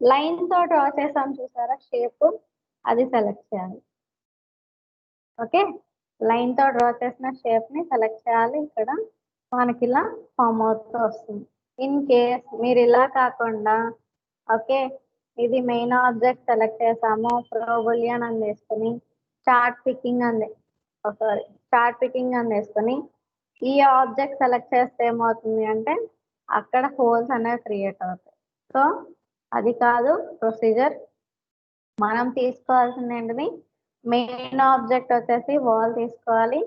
A: లైన్ తో డ్రా చేసాం చూసారా షేప్, అది సెలెక్ట్ చేయాలి. ఓకే, లైన్ తో డ్రా చేసిన షేప్ ని సెలెక్ట్ చేయాలి. ఇక్కడ మనకి ఇలా ఫామ్ అవుతూ వస్తుంది. ఇన్ కేస్ మీరు ఇలా కాకుండా ఓకే ఇది మెయిన్ ఆబ్జెక్ట్ సెలెక్ట్ చేసాము, ప్రోబులియన్ అని వేసుకొని స్టార్ట్ పికింగ్ అని స్టార్ట్ పికింగ్ అని వేసుకొని ఈ ఆబ్జెక్ట్ సెలెక్ట్ చేస్తే ఏమవుతుంది అంటే అక్కడ హోల్స్ అనేవి క్రియేట్ అవుతాయి. సో అది కాదు ప్రొసీజర్. మనం తీసుకోవాల్సింది ఏంటిది, మెయిన్ ఆబ్జెక్ట్ వచ్చేసి వాల్ తీసుకోవాలి,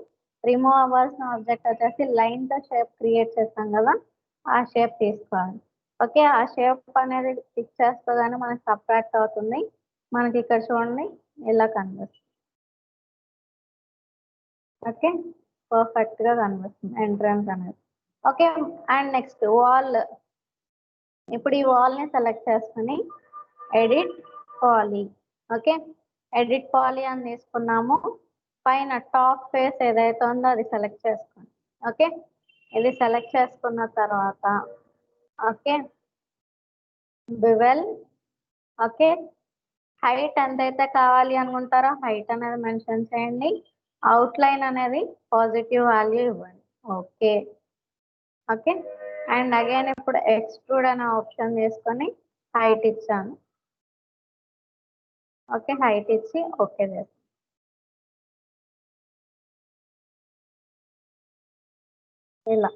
A: రిమూవ్ అవ్వాల్సిన ఆబ్జెక్ట్ వచ్చేసి లైన్ తో షేప్ క్రియేట్ చేస్తాం కదా ఆ షేప్ తీసుకోవాలి. ఓకే, ఆ షేప్ అనేది పిక్ చేస్తూనే మనకి సబ్ట్రాక్ట్ అవుతుంది. మనకి ఇక్కడ చూడండి ఇలా కనిపిస్తుంది. ఓకే, పర్ఫెక్ట్ గా కనిపిస్తుంది ఎంట్రన్స్ అనేది. Okay, and next wall. ఇప్పుడు ఈ వాల్ ని సెలెక్ట్ చేసుకుని edit poly. Okay, edit poly అని తీసుకున్నాము. పైన టాప్ ఫేస్ ఏదైతే ఉందో అది సెలెక్ట్ చేసుకోండి. ఓకే, ఇది సెలెక్ట్ చేసుకున్న తర్వాత ఓకే బివెల్. ఓకే, హైట్ ఎంతైతే కావాలి అనుకుంటారో హైట్ అనేది మెన్షన్ చేయండి. అవుట్లైన్ అనేది పాజిటివ్ వాల్యూ ఇవ్వండి. ఓకే. ఓకే, అండ్ అగైన్ ఇప్పుడు ఎక్స్ట్రూడ్ అనే ఆప్షన్ తీసుకొని హైట్ ఇచ్చాను. ఓకే, హైట్ ఇచ్చి ఓకే చేస్తాను. ఇలా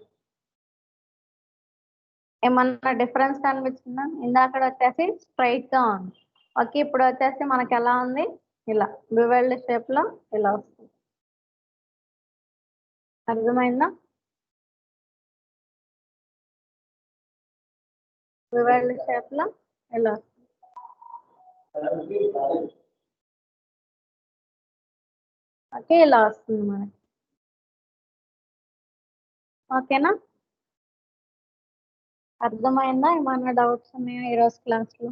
A: ఏమన్నా డిఫరెన్స్ కనిపించిందా? ఇందాక వచ్చేసి స్ట్రైట్ గా ఉంది. ఓకే, ఇప్పుడు వచ్చేసి మనకి ఎలా ఉంది, ఇలా బివెల్డ్ షేప్ లో ఇలా వస్తుంది. అర్థమైందా? బివెల్డ్ షేప్ లో ఇలా వస్తుంది. ఓకే, ఇలా వస్తుంది మనకి. ఓకేనా? అర్థమైందా? ఏమన్నా డౌట్స్ ఉన్నాయా ఈరోజు క్లాస్ లో?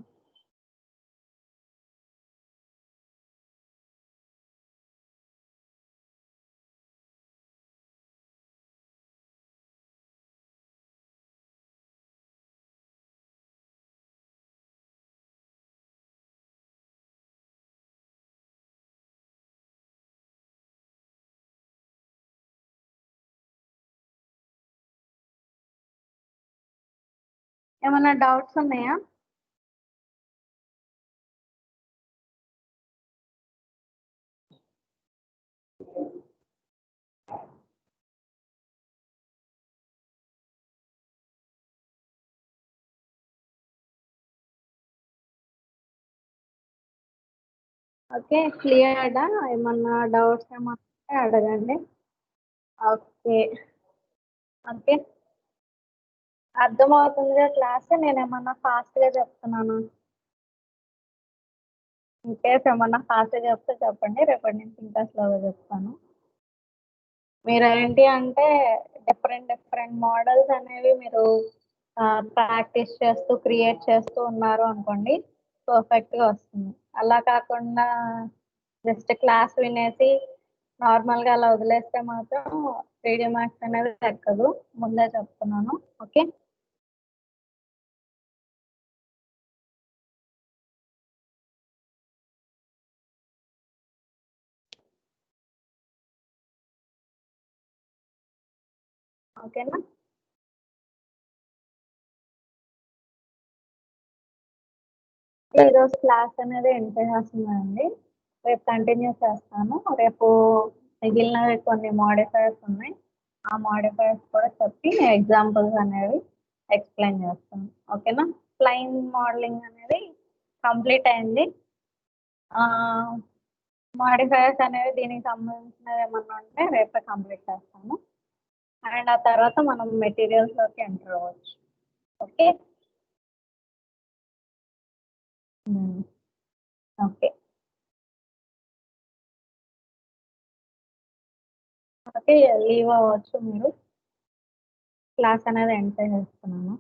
A: ఏమన్నా డౌట్స్ ఉన్నాయా? ఓకే, క్లియర్డా? ఏమన్నా డౌట్స్ ఏమన్నా అడగండి. ఓకే. ఓకే, అర్థమవుతుందిగా క్లాస్? నేను ఏమన్నా ఫాస్ట్ గా చెప్తున్నాను? ఇన్కేస్ ఏమన్నా ఫాస్ట్ గా చెప్తే చెప్పండి, రేపటి నుంచి ఇంకా స్లోగా చెప్తాను. మీరు ఏంటి అంటే డిఫరెంట్ డిఫరెంట్ మోడల్స్ అనేవి మీరు ప్రాక్టీస్ చేస్తూ క్రియేట్ చేస్తూ ఉన్నారు అనుకోండి, పర్ఫెక్ట్ గా వస్తుంది. అలా కాకుండా జస్ట్ క్లాస్ వినేసి నార్మల్ గా అలా వదిలేస్తే మాత్రం 3D మ్యాథ్స్ అనేది ఎక్కదు. ముందే చెప్తున్నాను. ఓకే. ఓకేనా. ఈరోజు క్లాస్ అనేది ఎండ్ చేసేస్తున్నానండి. రేపు కంటిన్యూ చేస్తాను. రేపు మిగిలినవి కొన్ని మోడిఫైర్స్ ఉన్నాయి, ఆ మోడిఫైర్స్ కూడా చెప్పి ఎగ్జాంపుల్స్ అనేవి ఎక్స్ప్లెయిన్ చేస్తాను. ఓకేనా. ప్లైన్ మోడలింగ్ అనేది కంప్లీట్ అయింది. మోడిఫైర్స్ అనేవి దీనికి సంబంధించినవి ఏమన్నా ఉంటే రేపే కంప్లీట్ చేస్తాను. అండ్ ఆ తర్వాత మనం మెటీరియల్స్లోకి ఎంటర్ అవ్వచ్చు. ఓకే. ఓకే. ఓకే, లీవ్ అవ్వచ్చు మీరు. క్లాస్ అనేది ఎండ్ చేసేస్తున్నాను.